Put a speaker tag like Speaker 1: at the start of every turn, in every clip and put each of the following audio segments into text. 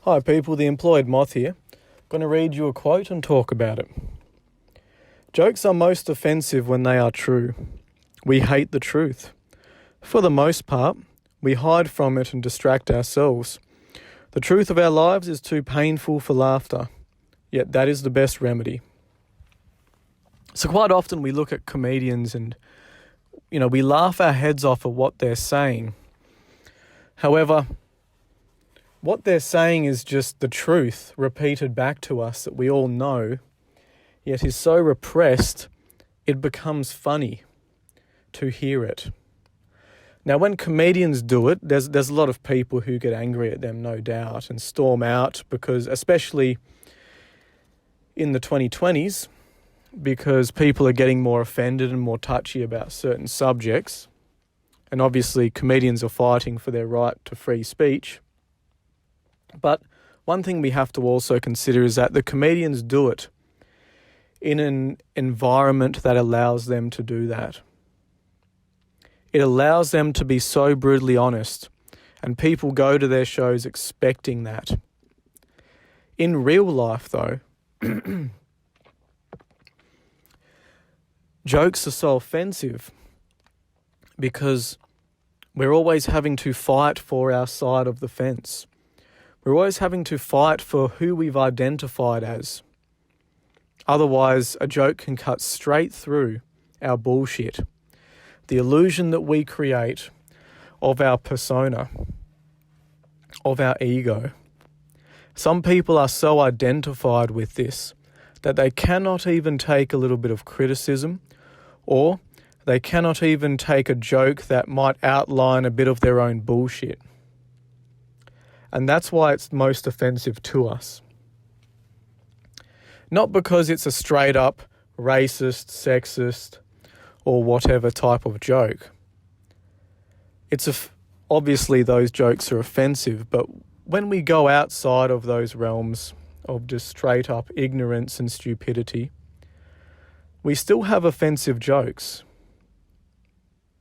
Speaker 1: Hi people, TheEmployedMoth here. Going to read you a quote and talk about it. Jokes are most offensive when they are true. We hate the truth. For the most part, we hide from it and distract ourselves. The truth of our lives is too painful for laughter, yet that is the best remedy. So quite often we look at comedians and, we laugh our heads off at what they're saying. However, what they're saying is just the truth repeated back to us that we all know, yet is so repressed, it becomes funny to hear it. Now, when comedians do it, there's a lot of people who get angry at them, no doubt, and storm out because, especially in the 2020s, because people are getting more offended and more touchy about certain subjects. And obviously, comedians are fighting for their right to free speech. But one thing we have to also consider is that the comedians do it in an environment that allows them to do that. It allows them to be so brutally honest, and people go to their shows expecting that. In real life, though, jokes are so offensive because we're always having to fight for our side of the fence. We're always having to fight for who we've identified as. Otherwise, a joke can cut straight through our bullshit. The illusion that we create of our persona, of our ego. Some people are so identified with this that they cannot even take a little bit of criticism, or they cannot even take a joke that might outline a bit of their own bullshit. And that's why it's most offensive to us. Not because it's a straight up racist, sexist, or whatever type of joke. Obviously those jokes are offensive, but when we go outside of those realms of just straight up ignorance and stupidity, we still have offensive jokes.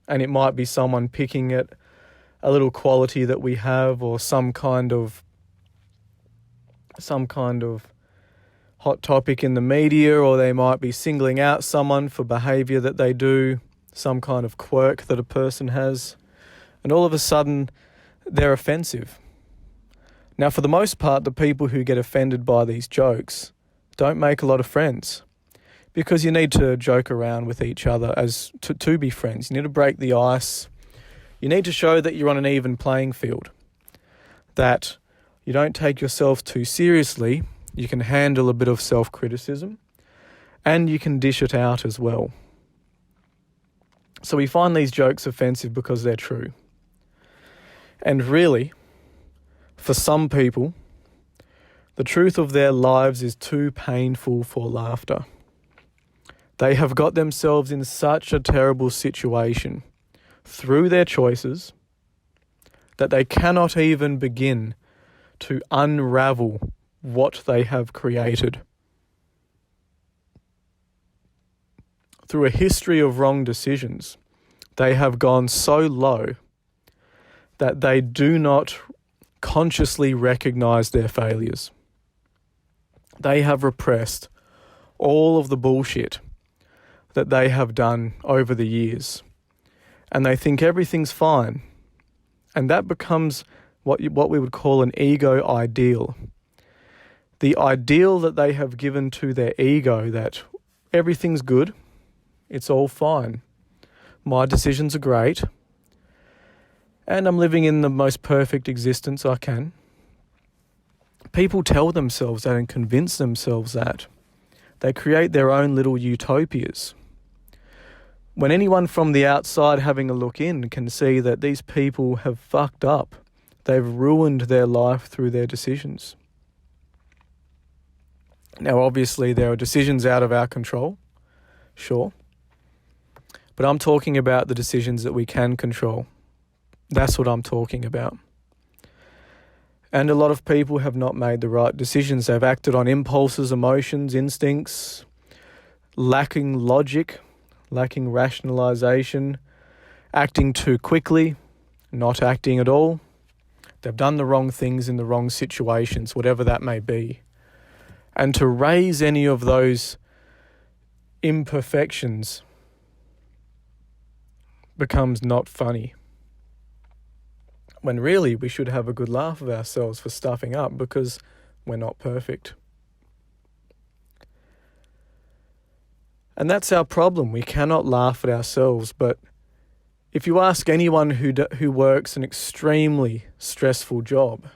Speaker 1: And it might be someone picking at a little quality that we have, or some kind of hot topic in the media, or they might be singling out someone for behaviour that they do, some kind of quirk that a person has, and all of a sudden they're offensive. Now, for the most part, the people who get offended by these jokes don't make a lot of friends, because you need to joke around with each other as to be friends. You need to break the ice. You need to show that you're on an even playing field, that you don't take yourself too seriously, you can handle a bit of self-criticism, and you can dish it out as well. So we find these jokes offensive because they're true. And really, for some people, the truth of their lives is too painful for laughter. They have got themselves in such a terrible situation through their choices that they cannot even begin to unravel what they have created. Through a history of wrong decisions, they have gone so low that they do not consciously recognize their failures. They have repressed all of the bullshit that they have done over the years, and they think everything's fine. And that becomes what we would call an ego ideal. The ideal that they have given to their ego, that everything's good, it's all fine. My decisions are great, and I'm living in the most perfect existence I can. People tell themselves that and convince themselves that. They create their own little utopias. When anyone from the outside having a look in can see that these people have fucked up, they've ruined their life through their decisions. Now, obviously, there are decisions out of our control, sure. But I'm talking about the decisions that we can control. That's what I'm talking about. And a lot of people have not made the right decisions. They've acted on impulses, emotions, instincts, lacking logic, lacking rationalization, acting too quickly, not acting at all, They've done the wrong things in the wrong situations, whatever that may be. And to raise any of those imperfections becomes not funny. When really we should have a good laugh of ourselves for stuffing up because we're not perfect. And that's our problem. We cannot laugh at ourselves. But if you ask anyone who works an extremely stressful job,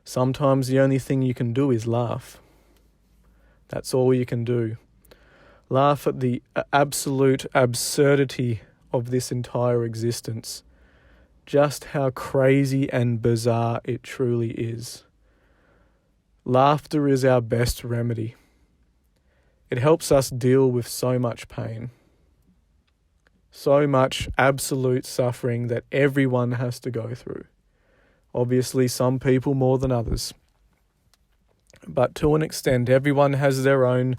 Speaker 1: sometimes the only thing you can do is laugh. That's all you can do. Laugh at the absolute absurdity of this entire existence. Just how crazy and bizarre it truly is. Laughter is our best remedy. It helps us deal with so much pain. So much absolute suffering that everyone has to go through. Obviously, some people more than others. But to an extent, everyone has their own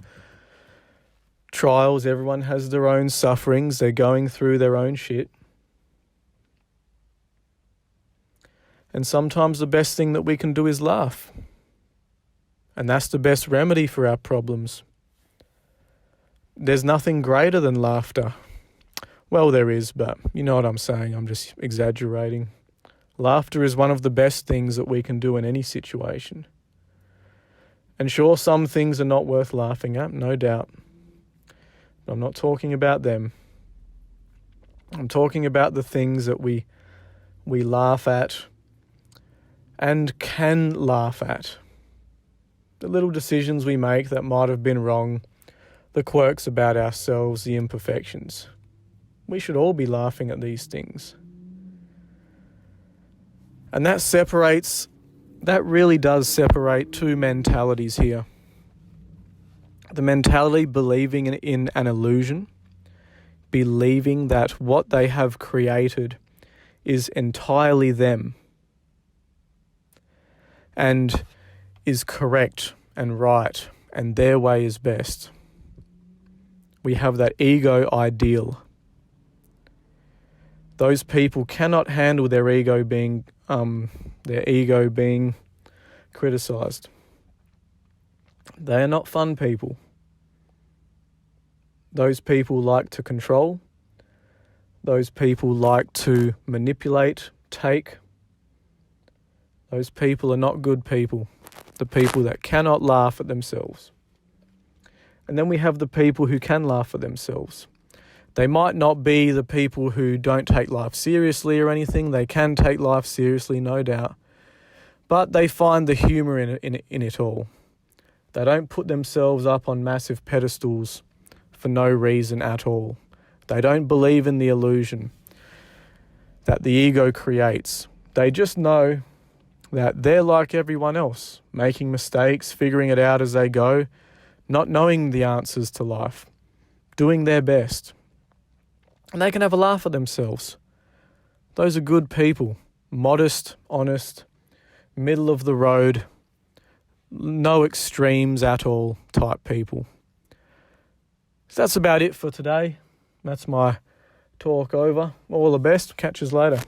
Speaker 1: trials, everyone has their own sufferings, they're going through their own shit. And sometimes the best thing that we can do is laugh. And that's the best remedy for our problems. There's nothing greater than laughter. Well, there is, but you know what I'm saying. I'm just exaggerating. Laughter is one of the best things that we can do in any situation. And sure, some things are not worth laughing at, no doubt. But I'm not talking about them. I'm talking about the things that we laugh at and can laugh at. The little decisions we make that might have been wrong, the quirks about ourselves, the imperfections. We should all be laughing at these things. And that really does separate two mentalities here. The mentality believing in an illusion, believing that what they have created is entirely them and is correct and right and their way is best. We have that ego ideal. Those people cannot handle their ego being criticized. They are not fun people. Those people like to control. Those people like to manipulate, take. Those people are not good people. The people that cannot laugh at themselves. And then we have the people who can laugh at themselves. They might not be the people who don't take life seriously or anything. They can take life seriously, no doubt. But they find the humour in it all. They don't put themselves up on massive pedestals for no reason at all. They don't believe in the illusion that the ego creates. They just know that they're like everyone else, making mistakes, figuring it out as they go, not knowing the answers to life, doing their best. And they can have a laugh at themselves. Those are good people, modest, honest, middle of the road, no extremes at all type people. So that's about it for today. That's my talk over. All the best. Catch us later.